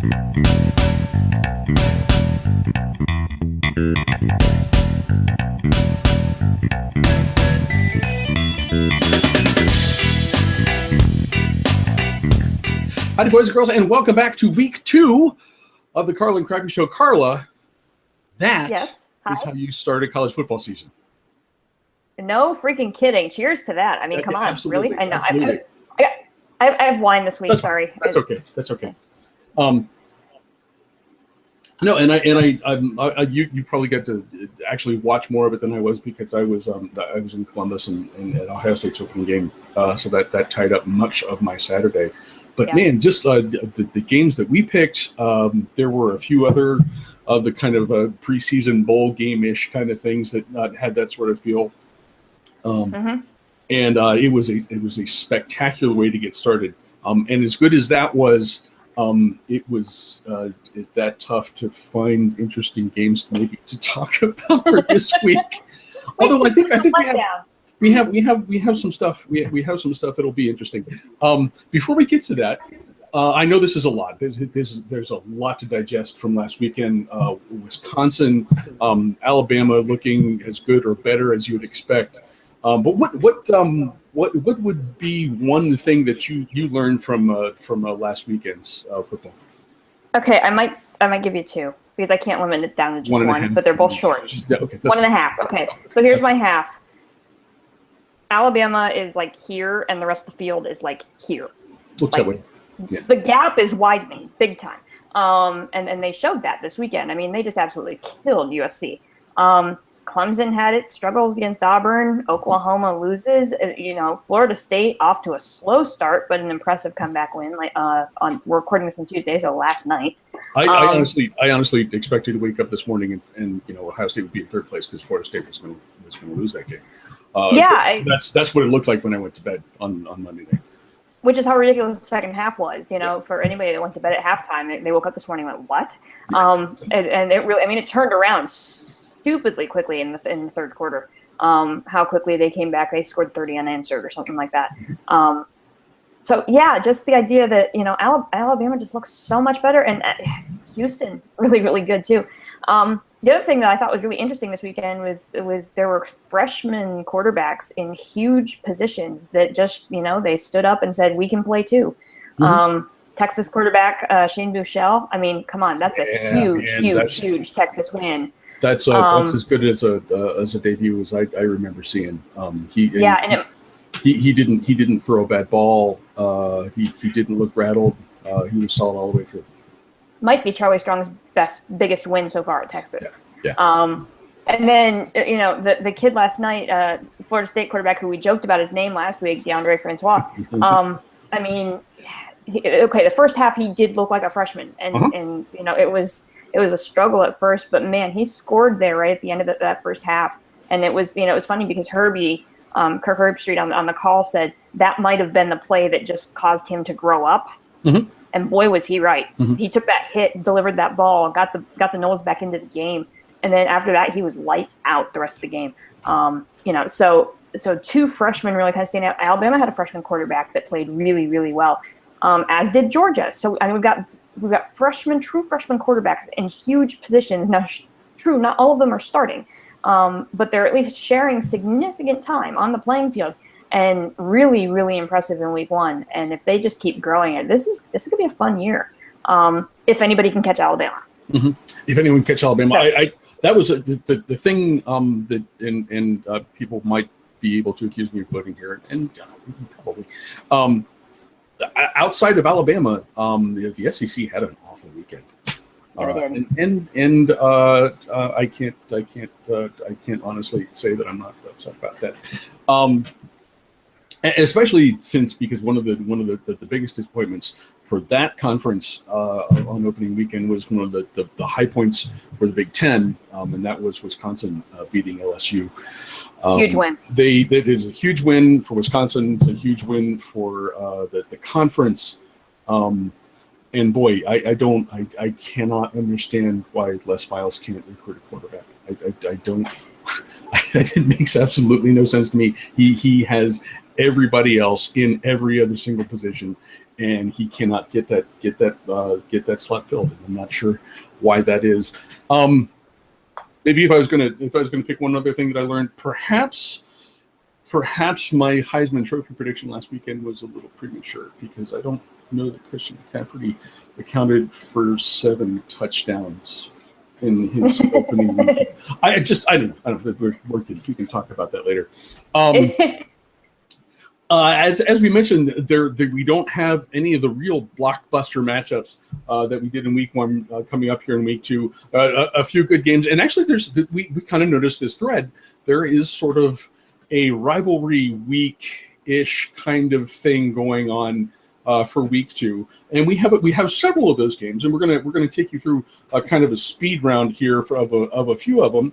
Howdy, boys and girls, and welcome back to week 2 of the Carla and Crappy Show. Carla, that is how you start a college football season. No freaking kidding. Cheers to that. I mean, come on. Absolutely, really? I know. Absolutely. I have wine this week. Sorry. That's okay. That's okay. No, and you probably got to actually watch more of it than I was because I was in Columbus and at Ohio State's opening game, so that tied up much of my Saturday. But man, just the games that we picked, there were a few other of the kind of preseason bowl game-ish kind of things that had that sort of feel. And it was a spectacular way to get started. And as good as that was, it was that tough to find interesting games maybe to talk about for this week. Although I think we have some stuff. We have some stuff that'll be interesting. Before we get to that, I know this is a lot. There's a lot to digest from last weekend. Wisconsin, Alabama looking as good or better as you would expect. But what would be one thing that you learned from last weekend's football? Okay, I might give you 2 because I can't limit it down to just one, but they're both short. Okay, 1.5. Okay, so here's my half. Alabama is like here, and the rest of the field is like here. Looks that way. Yeah. The gap is widening big time, and they showed that this weekend. I mean, they just absolutely killed USC. Clemson had its struggles against Auburn. Oklahoma loses. Florida State off to a slow start, but an impressive comeback win. We're recording this on Tuesday, so last night. I honestly expected to wake up this morning and Ohio State would be in third place because Florida State was going to lose that game. That's what it looked like when I went to bed on Monday night. Which is how ridiculous the second half was, for anybody that went to bed at halftime. They woke up this morning and went, what? And it really, it turned around stupidly quickly in the third quarter. How quickly they came back. They scored 30 unanswered or something like that. Just the idea that, Alabama just looks so much better. And Houston, really, really good too. The other thing that I thought was really interesting this weekend was there were freshman quarterbacks in huge positions that just, they stood up and said, we can play too. Texas quarterback, Shane Buechele. Come on, that's a huge Texas win. That's as good as a debut as I remember seeing. He didn't throw a bad ball. He didn't look rattled. He was solid all the way through. Might be Charlie Strong's biggest win so far at Texas. Yeah. And then the kid last night, Florida State quarterback who we joked about his name last week, DeAndre Francois. The first half he did look like a freshman, and it was a struggle at first, but man, he scored there right at the end of that first half, and it was funny because Kirk Herbstreit on the call said that might have been the play that just caused him to grow up. And boy, was he right. He took that hit, delivered that ball, got the Noles back into the game. And then after that, he was lights out the rest of the game. So 2 freshmen really kind of stand out. Alabama had a freshman quarterback that played really, really well, as did Georgia. So we've got true freshman quarterbacks in huge positions. Now, true, not all of them are starting, but they're at least sharing significant time on the playing field. And really, really impressive in week 1. And if they just keep growing it, this is going to be a fun year. If anybody can catch Alabama. If anyone can catch Alabama, I that was the thing that and people might be able to accuse me of quoting here, and probably outside of Alabama, the SEC had an awful weekend. I can't honestly say that I'm not upset about that. And especially because one of the biggest disappointments for that conference on opening weekend was one of the high points for the Big Ten, and that was Wisconsin beating LSU. Huge win. It is a huge win for Wisconsin. It's a huge win for the conference. And boy, I cannot understand why Les Miles can't recruit a quarterback. I don't. It makes absolutely no sense to me. He has everybody else in every other single position, and he cannot get that slot filled. I'm not sure why that is. Maybe if I was gonna pick one other thing that I learned, perhaps my Heisman Trophy prediction last weekend was a little premature, because I don't know that Christian McCaffrey accounted for 7 touchdowns in his opening week. I don't know. We can talk about that later. As we mentioned, we don't have any of the real blockbuster matchups that we did in week 1 coming up here in week 2. A few good games, and actually, we kind of noticed this thread. There is sort of a rivalry week-ish kind of thing going on for week 2, and we have several of those games, and we're gonna take you through a kind of a speed round here of a few of them.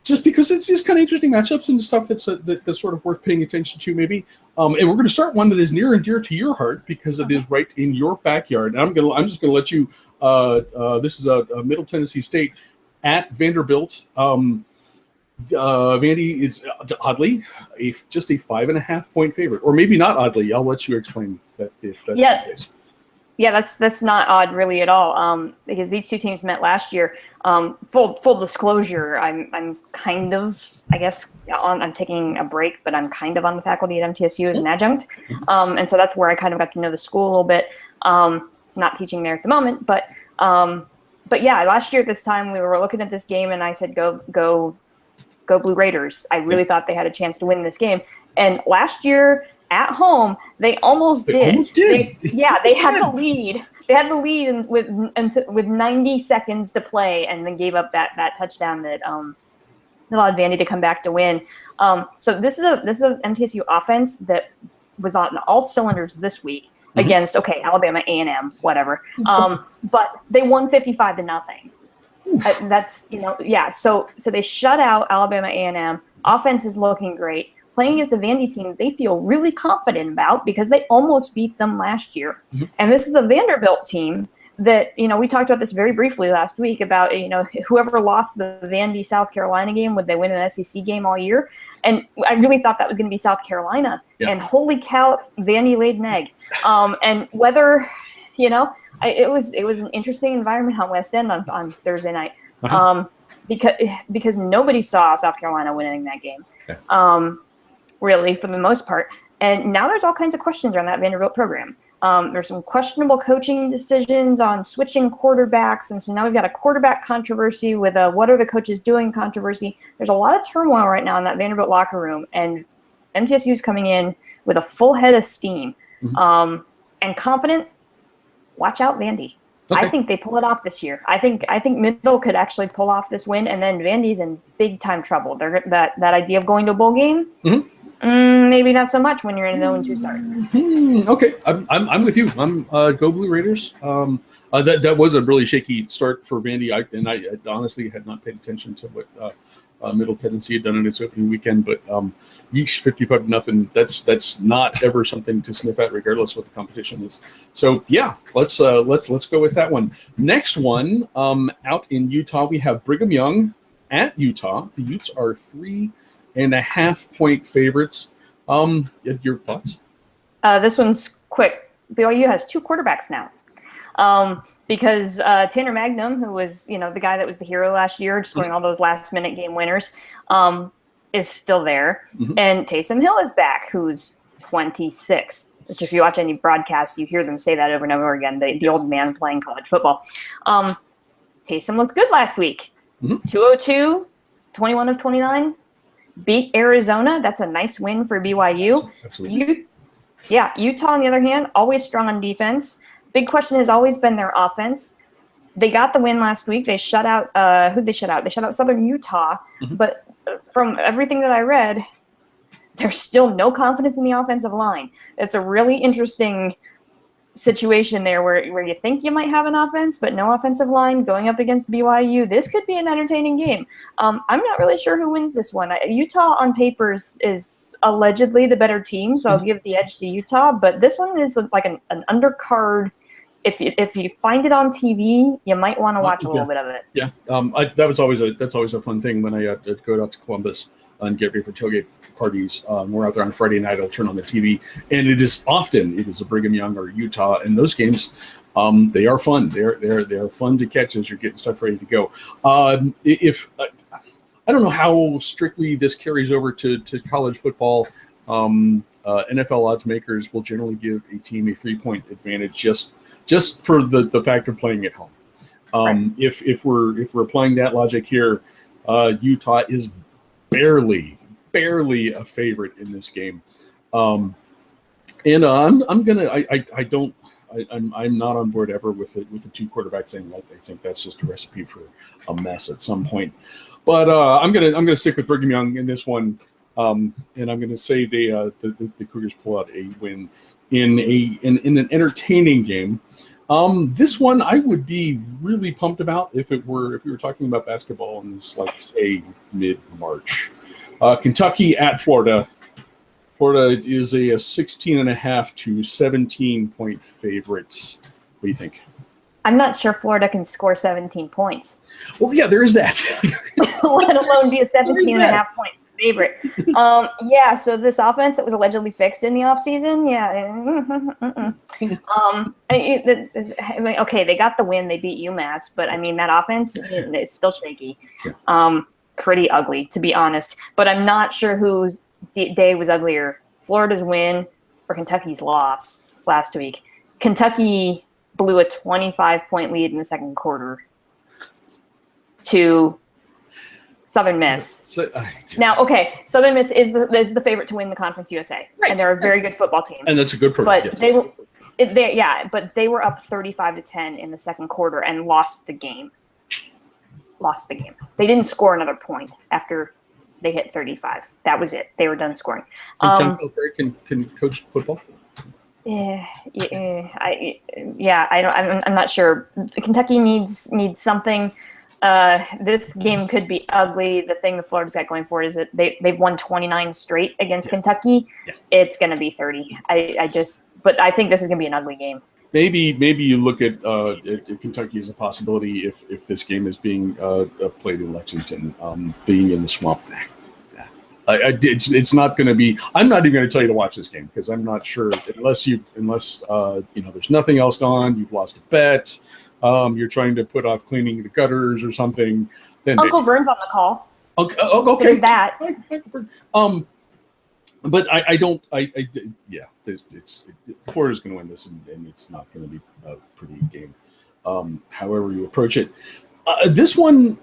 Just because it's these kind of interesting matchups and stuff that's sort of worth paying attention to, maybe. And we're going to start one that is near and dear to your heart, because it is right in your backyard. And I'm just going to let you. This is a Middle Tennessee State at Vanderbilt. Vandy is oddly just a 5.5 point favorite, or maybe not oddly. I'll let you explain that if that's the case. Yeah, that's not odd really at all, because these two teams met last year. Full disclosure, I'm kind of, I guess, I'm taking a break, but I'm kind of on the faculty at MTSU as an adjunct, and so that's where I kind of got to know the school a little bit. Not teaching there at the moment, but yeah, last year at this time we were looking at this game, and I said, go Blue Raiders. I really thought they had a chance to win this game, and last year at home, they almost did. They had the lead. They had the lead with 90 seconds to play, and then gave up that touchdown that allowed Vandy to come back to win. So this is a MTSU offense that was on all cylinders this week against Alabama A&M, whatever. But they won 55-0. That's So they shut out Alabama A&M. Offense is looking great. Playing against a Vandy team they feel really confident about, because they almost beat them last year. And this is a Vanderbilt team that, we talked about this very briefly last week about, whoever lost the Vandy South Carolina game, would they win an SEC game all year? And I really thought that was going to be South Carolina. And holy cow, Vandy laid an egg. And whether, it was an interesting environment on West End on Thursday night. Because nobody saw South Carolina winning that game. Really, for the most part. And now there's all kinds of questions around that Vanderbilt program. There's some questionable coaching decisions on switching quarterbacks. And so now we've got a quarterback controversy with a what are the coaches doing controversy. There's a lot of turmoil right now in that Vanderbilt locker room. And MTSU's coming in with a full head of steam and confident. Watch out, Vandy. I think they pull it off this year. I think Middle could actually pull off this win, and then Vandy's in big time trouble. They're that idea of going to a bowl game. Maybe not so much when you're in an 0-2 start. Okay, I'm with you. I'm go Blue Raiders. That was a really shaky start for Vandy. I honestly had not paid attention to what Middle Tennessee had done in its opening weekend, but 55-0. That's not ever something to sniff at, regardless what the competition is. So yeah, let's go with that one. Next one, out in Utah, we have Brigham Young at Utah. The Utes are 3.5 point favorites. Your thoughts? This one's quick. BYU has 2 quarterbacks now. Because Tanner Magnum, who was, the guy that was the hero last year, scoring all those last-minute game winners, is still there. And Taysom Hill is back, who's 26. Which, if you watch any broadcast, you hear them say that over and over again, the old man playing college football. Taysom looked good last week. 202, 21 of 29. Beat Arizona. That's a nice win for BYU. Absolutely. Utah, on the other hand, always strong on defense. Big question has always been their offense. They got the win last week. They shut out who'd they shut out? They shut out Southern Utah. But from everything that I read, there's still no confidence in the offensive line. It's a really interesting situation there where you think you might have an offense, but no offensive line going up against BYU. This could be an entertaining game. I'm not really sure who wins this one. Utah on paper is allegedly the better team, so I'll give the edge to Utah. But this one is like an undercard. If you find it on TV, you might want to watch a little bit of it. Yeah, that's always a fun thing when I go out to Columbus. and get ready for tailgate parties. We're out there on Friday night. I'll turn on the TV, and it is a Brigham Young or Utah, and those games, they are fun. They're fun to catch as you're getting stuff ready to go. If I don't know how strictly this carries over to college football. NFL odds makers will generally give a team a 3-point advantage just for the fact of playing at home. Right. If we're applying that logic here, Utah is barely a favorite in this game, and I'm not on board ever with the 2-quarterback thing. I think that's just a recipe for a mess at some point. But I'm gonna stick with Brigham Young in this one, and I'm gonna say the Cougars pull out a win in an entertaining game. This one I would be really pumped about if we were talking about basketball in this, like, say, mid-March. Kentucky at Florida. Florida is a 16.5 to 17-point favorite. What do you think? I'm not sure Florida can score 17 points. Well, yeah, there is that. Let alone be a 17.5-point favorite. Yeah, so this offense that was allegedly fixed in the offseason, okay, they got the win. They beat UMass, but, I mean, that offense is still shaky. Pretty ugly, to be honest. But I'm not sure whose day was uglier, Florida's win or Kentucky's loss last week. Kentucky blew a 25-point lead in the second quarter to Southern Miss. Now, okay, Southern Miss is the favorite to win the Conference USA, and they're a very good football team. And that's a good program. But they were up 35-10 in the second quarter and lost the game. They didn't score another point after they hit 35. That was it. They were done scoring. John Calipari can coach football. I'm not sure. Kentucky needs something. This game could be ugly. The thing that Florida's got going for it is that they've won 29 straight against Kentucky. Yeah. It's going to be 30. But I think this is going to be an ugly game. Maybe you look at Kentucky as a possibility if this game is being played in Lexington, being in the swamp. It's not going to be. I'm not even going to tell you to watch this game because I'm not sure unless there's nothing else on. You've lost a bet. You're trying to put off cleaning the gutters or something. Then Uncle Vern's on the call. Okay. There's that. But I don't. It's Florida's going to win this, and it's not going to be a pretty game. However you approach it, this one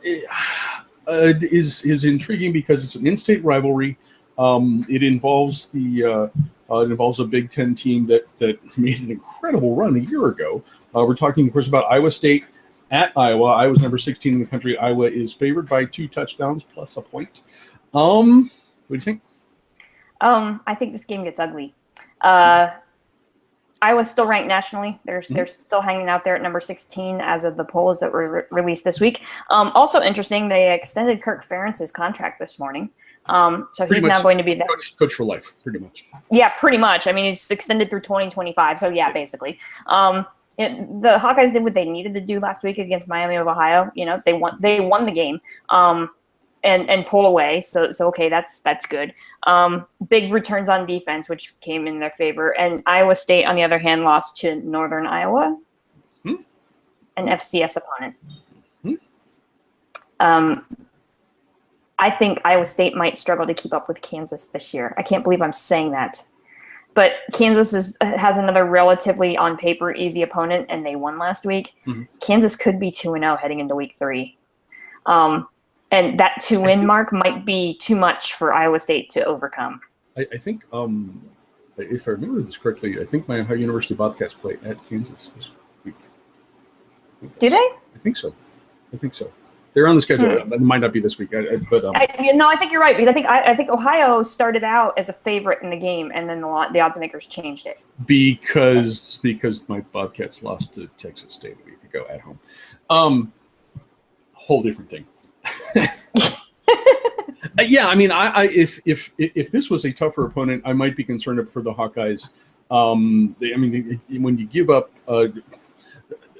is intriguing because it's an in-state rivalry. It involves a Big Ten team that made an incredible run a year ago. We're talking, of course, about Iowa State at Iowa. Iowa's number 16 in the country. Iowa is favored by 2 touchdowns plus a point. What do you think? I think this game gets ugly. Iowa's still ranked nationally. They're still hanging out there at number 16 as of the polls that were released this week. Also interesting, they extended Kirk Ferentz's contract this morning. So he's now going to be the coach for life, pretty much. Yeah, pretty much. I mean, he's extended through 2025. So yeah, basically. The Hawkeyes did what they needed to do last week against Miami of Ohio. They won the game. And pull away. So okay, that's good. Big returns on defense, which came in their favor. And Iowa State, on the other hand, lost to Northern Iowa, an FCS opponent. I think Iowa State might struggle to keep up with Kansas this year. I can't believe I'm saying that. But Kansas has another relatively, on paper, easy opponent, and they won last week. Mm-hmm. Kansas could be 2-0 heading into week 3. And that 2-win mark might be too much for Iowa State to overcome. I think, if I remember this correctly, I think my Ohio University Bobcats play at Kansas this week. Do they? I think so. They're on the schedule. It might not be this week, but I think you're right because I think Ohio started out as a favorite in the game, and then the odds makers changed it because my Bobcats lost to Texas State a week ago at home. Whole different thing. Yeah, I mean, if this was a tougher opponent, I might be concerned for the Hawkeyes. When you give up,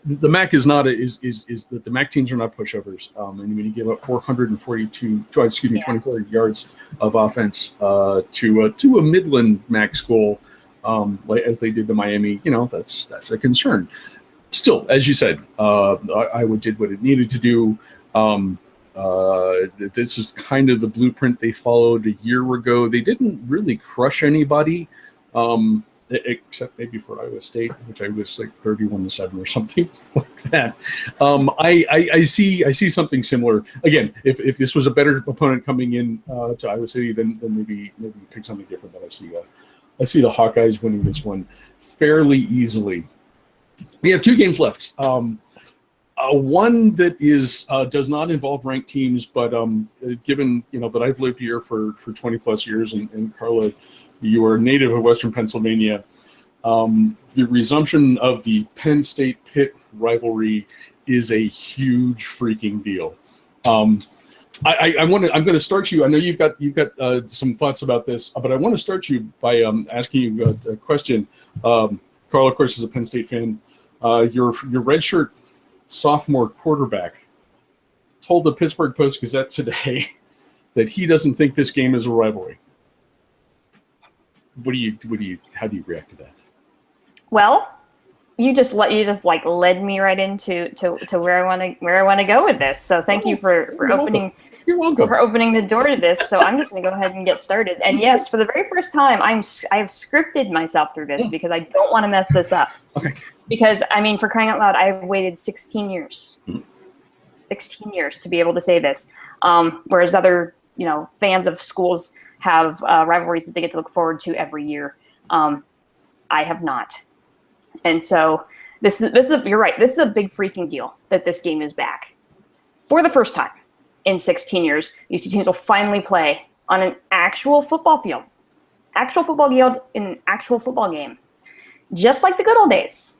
the MAC is not that the MAC teams are not pushovers. And when you give up 24 yards of offense to a Midland MAC school, as they did to Miami, that's a concern. Still, as you said, Iowa did what it needed to do. This is kind of the blueprint they followed a year ago. They didn't really crush anybody, except maybe for Iowa State, which I was like 31-7 or something like that. I see something similar. Again, if this was a better opponent coming in to Iowa City, then maybe pick something different. But I see the Hawkeyes winning this one fairly easily. We have 2 games left. One that does not involve ranked teams, but given that I've lived here for 20 plus years, and Carla, you are a native of Western Pennsylvania, the resumption of the Penn State Pitt rivalry is a huge freaking deal. I'm going to start you. I know you've got some thoughts about this, but I want to start you by asking you a question. Carla, of course, is a Penn State fan. Your redshirt sophomore quarterback told the Pittsburgh Post-Gazette today that he doesn't think this game is a rivalry. How do you react to that? Well, you just led me right into where I want to go with this. So thank you for opening. You're welcome. For opening the door to this. So I'm just going to go ahead and get started. And yes, for the very first time, I have scripted myself through this because I don't want to mess this up. Okay. Because, I mean, for crying out loud, I've waited 16 years. 16 years to be able to say this. Whereas other, fans of schools have rivalries that they get to look forward to every year. I have not. And so you're right. This is a big freaking deal that this game is back. For the first time in 16 years, these 2 teams will finally play on an actual football field. Actual football field in an actual football game. Just like the good old days.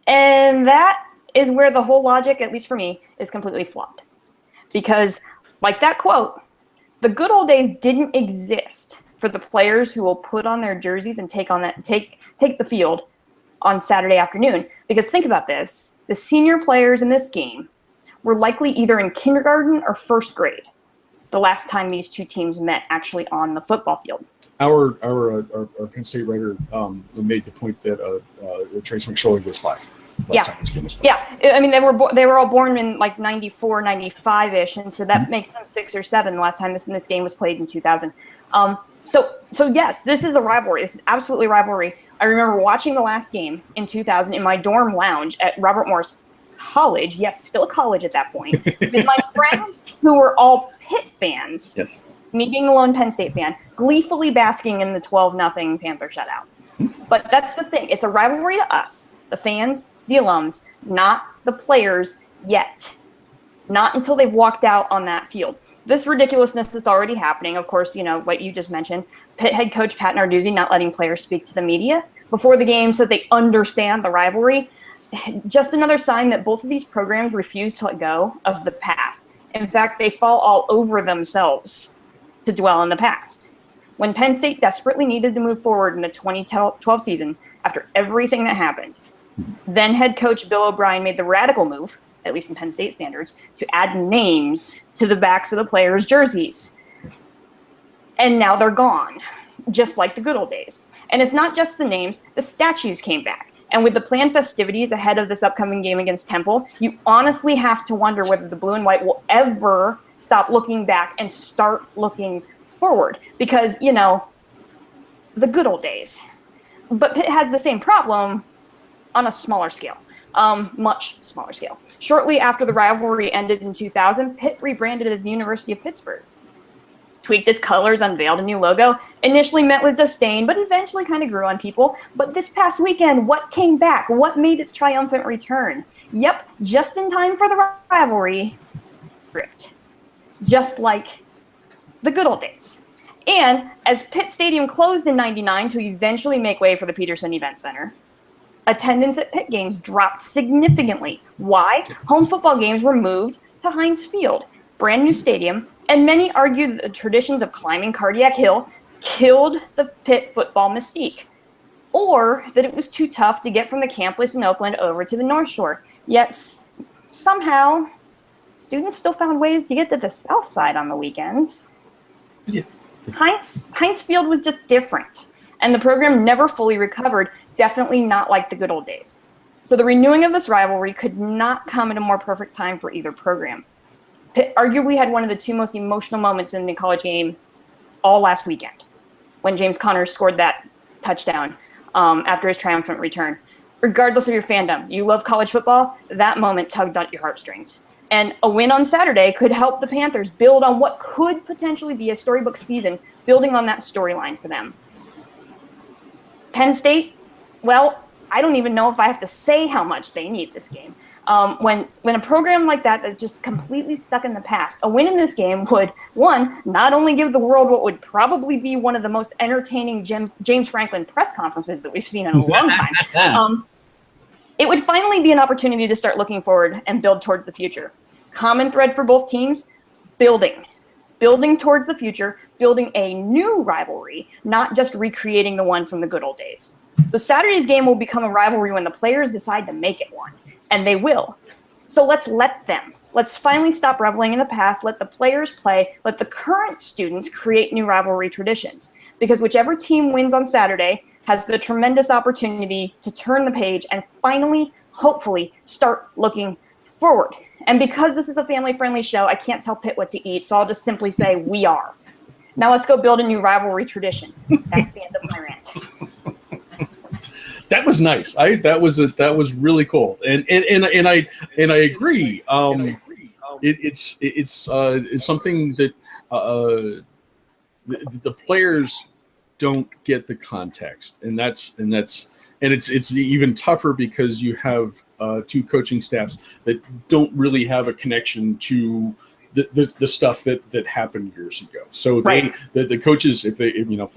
And that is where the whole logic, at least for me, is completely flawed. Because, like that quote, the good old days didn't exist for the players who will put on their jerseys and take the field on Saturday afternoon. Because think about this, the senior players in this game were likely either in kindergarten or first grade the last time these 2 teams met actually on the football field. Our Penn State writer made the point that Trace McSorley was 5. Last time this game was played. Yeah. I mean, they were all born in like 94, 95-ish, and so that makes them 6 or 7 the last time this game was played in 2000. So yes, this is a rivalry. This is absolutely a rivalry. I remember watching the last game in 2000 in my dorm lounge at Robert Morris College. Yes, still a college at that point. With my friends who were all Pitt fans. Yes. Me being a lone Penn State fan, gleefully basking in the 12-0 Panther shutout. But that's the thing. It's a rivalry to us, the fans, the alums, not the players yet. Not until they've walked out on that field. This ridiculousness is already happening. Of course, what you just mentioned, Pitt head coach Pat Narduzzi not letting players speak to the media before the game so they understand the rivalry. Just another sign that both of these programs refuse to let go of the past. In fact, they fall all over themselves to dwell in the past. When Penn State desperately needed to move forward in the 2012 season after everything that happened, then head coach Bill O'Brien made the radical move, at least in Penn State standards, to add names to the backs of the players' jerseys. And now they're gone, just like the good old days. And it's not just the names, the statues came back. And with the planned festivities ahead of this upcoming game against Temple, you honestly have to wonder whether the blue and white will ever stop looking back and start looking forward. Because, the good old days. But Pitt has the same problem on a smaller scale, much smaller scale. Shortly after the rivalry ended in 2000, Pitt rebranded as the University of Pittsburgh. Tweaked its colors, unveiled a new logo, initially met with disdain, but eventually kind of grew on people. But this past weekend, what came back? What made its triumphant return? Yep, just in time for the rivalry, script. Just like the good old days. And as Pitt Stadium closed in '99 to eventually make way for the Peterson Event Center, attendance at Pitt games dropped significantly. Why? Home football games were moved to Heinz Field, brand new stadium, and many argue that the traditions of climbing Cardiac Hill killed the Pitt football mystique. or that it was too tough to get from the campus in Oakland over to the North Shore. Yet somehow, students still found ways to get to the South Side on the weekends. Yeah. Heinz Field was just different, and the program never fully recovered, definitely not like the good old days. So the renewing of this rivalry could not come at a more perfect time for either program. Pitt arguably had one of the two most emotional moments in the college game all last weekend, when James Conner scored that touchdown after his triumphant return. Regardless of your fandom, you love college football, that moment tugged at your heartstrings. And a win on Saturday could help the Panthers build on what could potentially be a storybook season, building on that storyline for them. Penn State, well, I don't even know if I have to say how much they need this game. When a program like that that's just completely stuck in the past, a win in this game would, one, not only give the world what would probably be one of the most entertaining James Franklin press conferences that we've seen in a long time. It would finally be an opportunity to start looking forward and build towards the future. Common thread for both teams, building towards the future, building a new rivalry, not just recreating the one from the good old days. So Saturday's game will become a rivalry when the players decide to make it one, and they will. So let's let them. Let's finally stop reveling in the past, let the players play, let the current students create new rivalry traditions. Because whichever team wins on Saturday has the tremendous opportunity to turn the page and finally, hopefully, start looking forward. And because this is a family-friendly show, I can't tell Pitt what to eat, so I'll just simply say we are. Now let's go build a new rivalry tradition. That's the end of my rant. That was nice. That was really cool, and I agree. It's something that the players don't get the context, and it's even tougher because you have two coaching staffs that don't really have a connection to the stuff that happened years ago. So right. the coaches, if they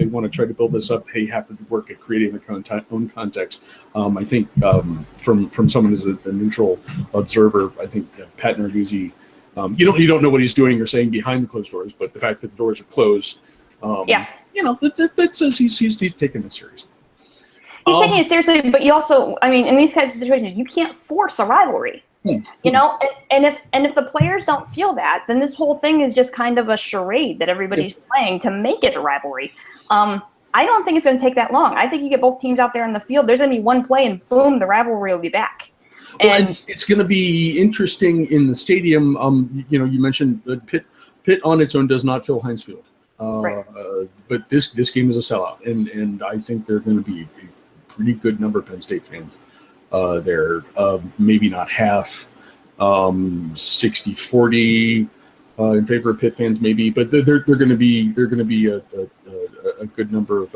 want to try to build this up, they have to work at creating their own context. I think from someone as a neutral observer, I think Pat Narduzzi, you don't know what he's doing or saying behind the closed doors, but the fact that the doors are closed, that says he's taking it seriously. He's taking it seriously, but you also, in these kinds of situations, you can't force a rivalry. You know, and if the players don't feel that, then this whole thing is just kind of a charade that everybody's playing to make it a rivalry. I don't think it's going to take that long. I think you get both teams out there in the field, there's going to be one play, and boom, the rivalry will be back. And it's going to be interesting in the stadium. You mentioned Pitt on its own does not fill Heinz Field, right. But this game is a sellout, and I think there are going to be a pretty good number of Penn State fans. They're maybe not half, 60-40 in favor of Pitt fans, maybe, but they're going to be a good number of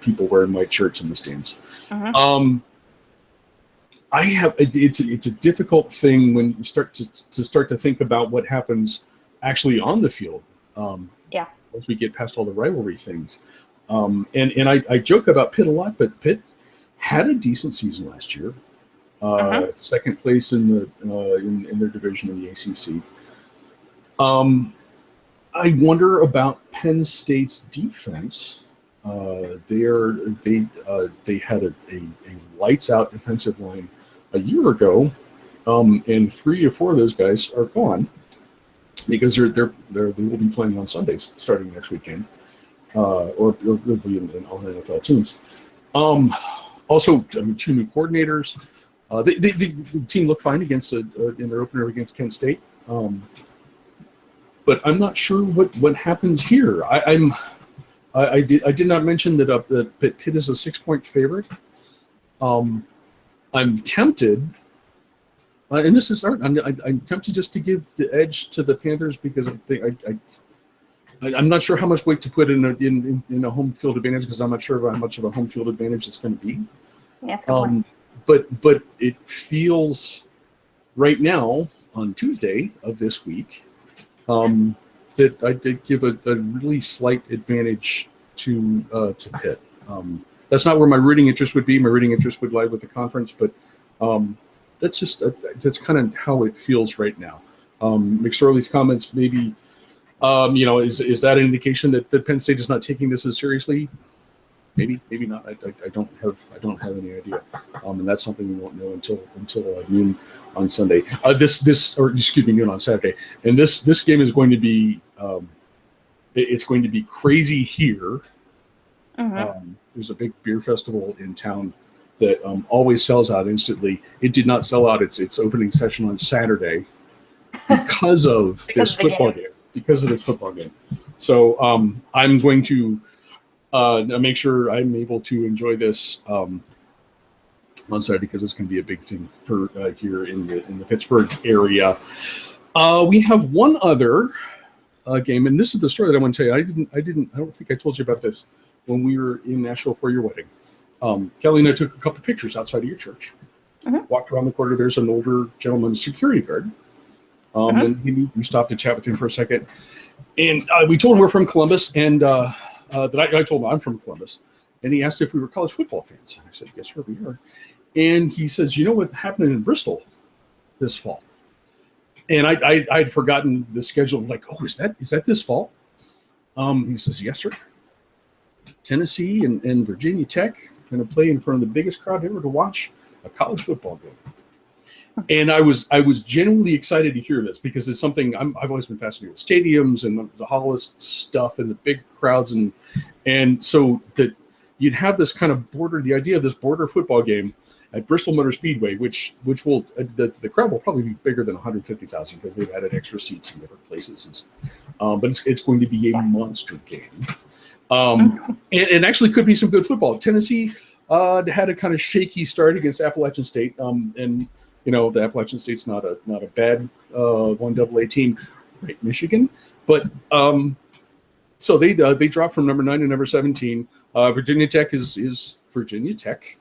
people wearing white shirts in the stands. Uh-huh. It's a difficult thing when you start to think about what happens actually on the field. Once we get past all the rivalry things, and I joke about Pitt a lot, but Pitt had a decent season last year, second place in their division in the ACC. I wonder about Penn State's defense. They had a lights out defensive line a year ago, and 3 or 4 of those guys are gone because they will be playing on Sundays starting next weekend, or they'll be in all NFL teams. Also, 2 new coordinators. The team looked fine against in their opener against Kent State, but I'm not sure what happens here. I did not mention that Pitt is a 6-point favorite. I'm tempted, and this is I'm tempted just to give the edge to the Panthers because I'm not sure how much weight to put in a home field advantage because I'm not sure how much of a home field advantage it's going to be. Yeah, that's a good point. But it feels right now on Tuesday of this week that I did give a really slight advantage to Pitt. That's not where my rooting interest would be. My rooting interest would lie with the conference, but that's kind of how it feels right now. McSorley's comments maybe. Is that an indication that Penn State is not taking this as seriously? maybe not. I don't have any idea, and that's something we won't know until noon on Sunday. Noon on Saturday. And this game is going to be it's going to be crazy here. There's a big beer festival in town that always sells out instantly. It did not sell out its opening session on Saturday because of this football game. Because of this football game. So I'm going to make sure I'm able to enjoy this on Saturday, because it's going to be a big thing for here in the Pittsburgh area. We have one other game, and this is the story that I want to tell you. I don't think I told you about this when we were in Nashville for your wedding. Kelly and I took a couple pictures outside of your church. Walked around the corner. There's an older gentleman, security guard. And we stopped to chat with him for a second. And we told him we're from Columbus, and I told him I'm from Columbus. And he asked if we were college football fans. And I said, yes, sir, we are. And he says, you know what's happening in Bristol this fall? And I'd forgotten the schedule. I'm like, oh, is that this fall? He says, yes, sir. Tennessee and Virginia Tech going to play in front of the biggest crowd ever to watch a college football game. And I was genuinely excited to hear this, because it's something I've always been fascinated with, stadiums and the Hollis stuff and the big crowds, and so that you'd have this kind of the idea of this border football game at Bristol Motor Speedway, which will the crowd will probably be bigger than 150,000, because they've added extra seats in different places, but it's going to be a monster game, and actually could be some good football. Tennessee had a kind of shaky start against Appalachian State, and the Appalachian State's not a bad 1AA team, right? Michigan, but so they dropped from number 9 to number 17. Virginia Tech is Virginia Tech,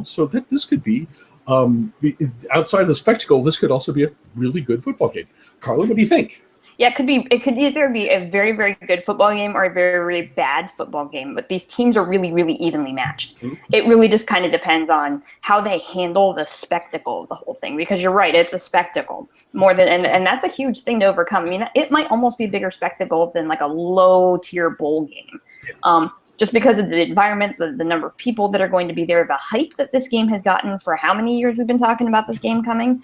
so that this could be outside of the spectacle. This could also be a really good football game. Carla, what do you think? Yeah, it could either be a very, very good football game or a very, really bad football game. But these teams are really, really evenly matched. It really just kind of depends on how they handle the spectacle of the whole thing. Because you're right, it's a spectacle more than, and that's a huge thing to overcome. I mean, it might almost be a bigger spectacle than like a low-tier bowl game. Just because of the environment, the number of people that are going to be there, the hype that this game has gotten for how many years we've been talking about this game coming.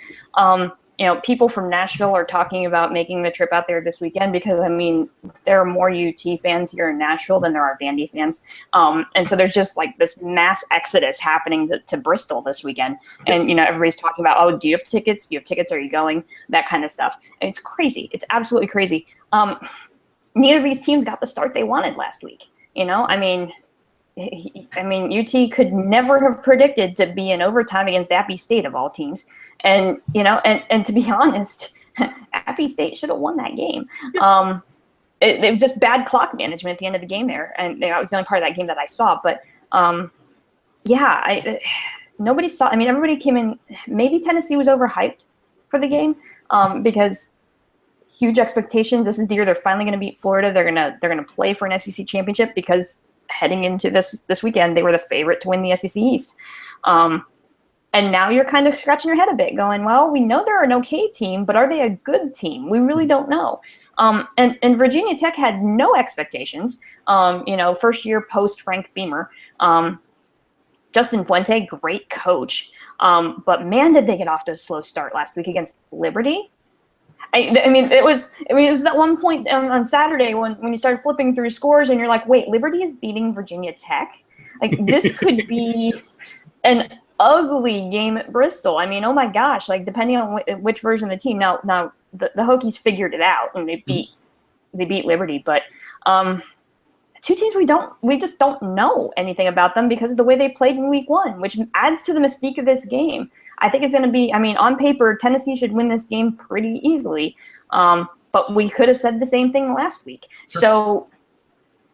People from Nashville are talking about making the trip out there this weekend, because, I mean, there are more UT fans here in Nashville than there are Vandy fans. And so there's just like this mass exodus happening to Bristol this weekend. And, everybody's talking about, oh, do you have tickets? Do you have tickets? Are you going? That kind of stuff. And it's crazy. It's absolutely crazy. Neither of these teams got the start they wanted last week. UT could never have predicted to be in overtime against Appy State of all teams. And, and to be honest, Appy State should have won that game. It was just bad clock management at the end of the game there. And that was the only part of that game that I saw. But, nobody saw. I mean, everybody came in. Maybe Tennessee was overhyped for the game because huge expectations. This is the year they're finally going to beat Florida. They're gonna play for an SEC championship, because heading into this weekend, they were the favorite to win the SEC East. And now you're kind of scratching your head a bit going, well, we know they're an okay team, but are they a good team? We really don't know. And Virginia Tech had no expectations, first year post Frank Beamer. Justin Fuente, great coach. But man, did they get off to a slow start last week against Liberty. It was that one point on Saturday when you started flipping through scores and you're like, wait, Liberty is beating Virginia Tech? Like, this could be an ugly game at Bristol. I mean, oh my gosh, like, depending on which version of the team. Now the Hokies figured it out and they beat Liberty, but two teams we just don't know anything about them because of the way they played in week 1, which adds to the mystique of this game. I think it's going to be, on paper, Tennessee should win this game pretty easily. But we could have said the same thing last week. Sure. So,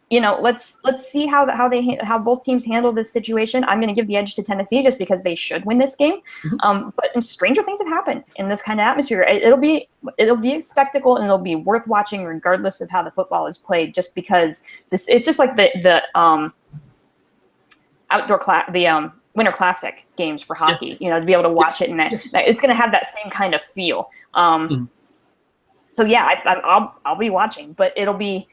let's see how both teams handle this situation. I'm going to give the edge to Tennessee just because they should win this game. But stranger things have happened in this kind of atmosphere. It'll be a spectacle, and it'll be worth watching regardless of how the football is played. Just because it's just like the Winter Classic games for hockey. To be able to watch it, and it's going to have that same kind of feel. So yeah, I'll be watching, but it'll be.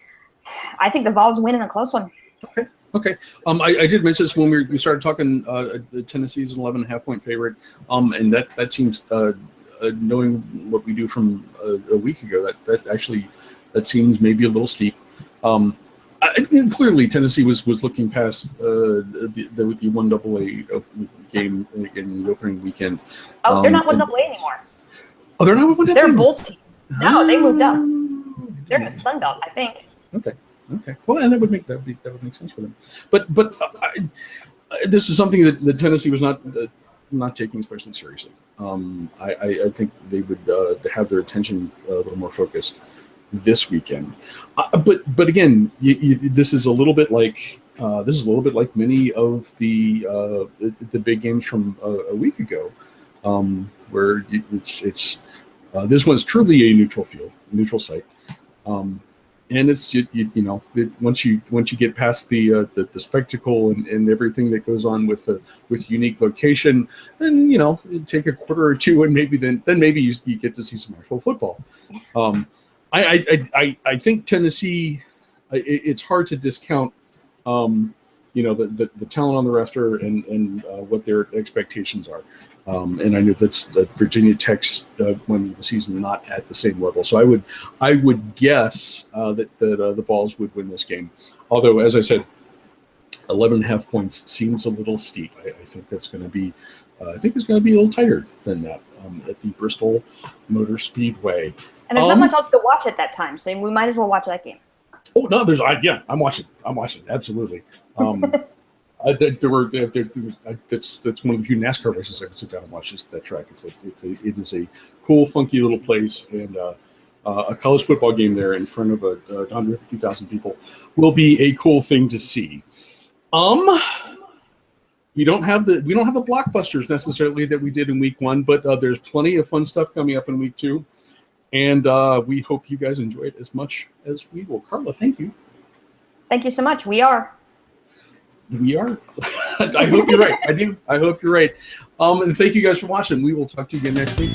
I think the Vols win in a close one. Okay. Okay. I did mention this when we started talking. Tennessee's an 11.5-point favorite, and that seems knowing what we do from a week ago, that seems maybe a little steep. Clearly, Tennessee was looking past the 1AA game in the opening weekend. Oh, they're not 1AA anymore. Oh, they're not 1AA. They're bowl team. No, they moved up. They're in the Sun Belt, I think. Okay. Well, and that would make sense for them. But this is something that Tennessee was not taking especially seriously. I think they would have their attention a little more focused this weekend. But again, this is a little bit like many of the big games from a week ago, where it's this one's truly a neutral site. And it's once you get past the spectacle and everything that goes on with unique location, then it'd take a quarter or two, and maybe you get to see some actual football. I think Tennessee, it's hard to discount the talent on the roster and what their expectations are. And I know that's Virginia Tech's when the season not at the same level. So I would guess that the Vols would win this game. Although, as I said, 11.5 points seems a little steep. I think that's going to be it's going to be a little tighter than that at the Bristol Motor Speedway. And there's not much else to watch at that time, so we might as well watch that game. Oh no, I'm watching absolutely. That's one of the few NASCAR races I can sit down and watch that track. It is a cool, funky little place, and a college football game there in front of 150,000 people will be a cool thing to see. We don't have the blockbusters necessarily that we did in week 1, but there's plenty of fun stuff coming up in week 2, and we hope you guys enjoy it as much as we will. Carla, thank you. Thank you so much. We are. I hope you're right. I do. I hope you're right. And thank you guys for watching. We will talk to you again next week.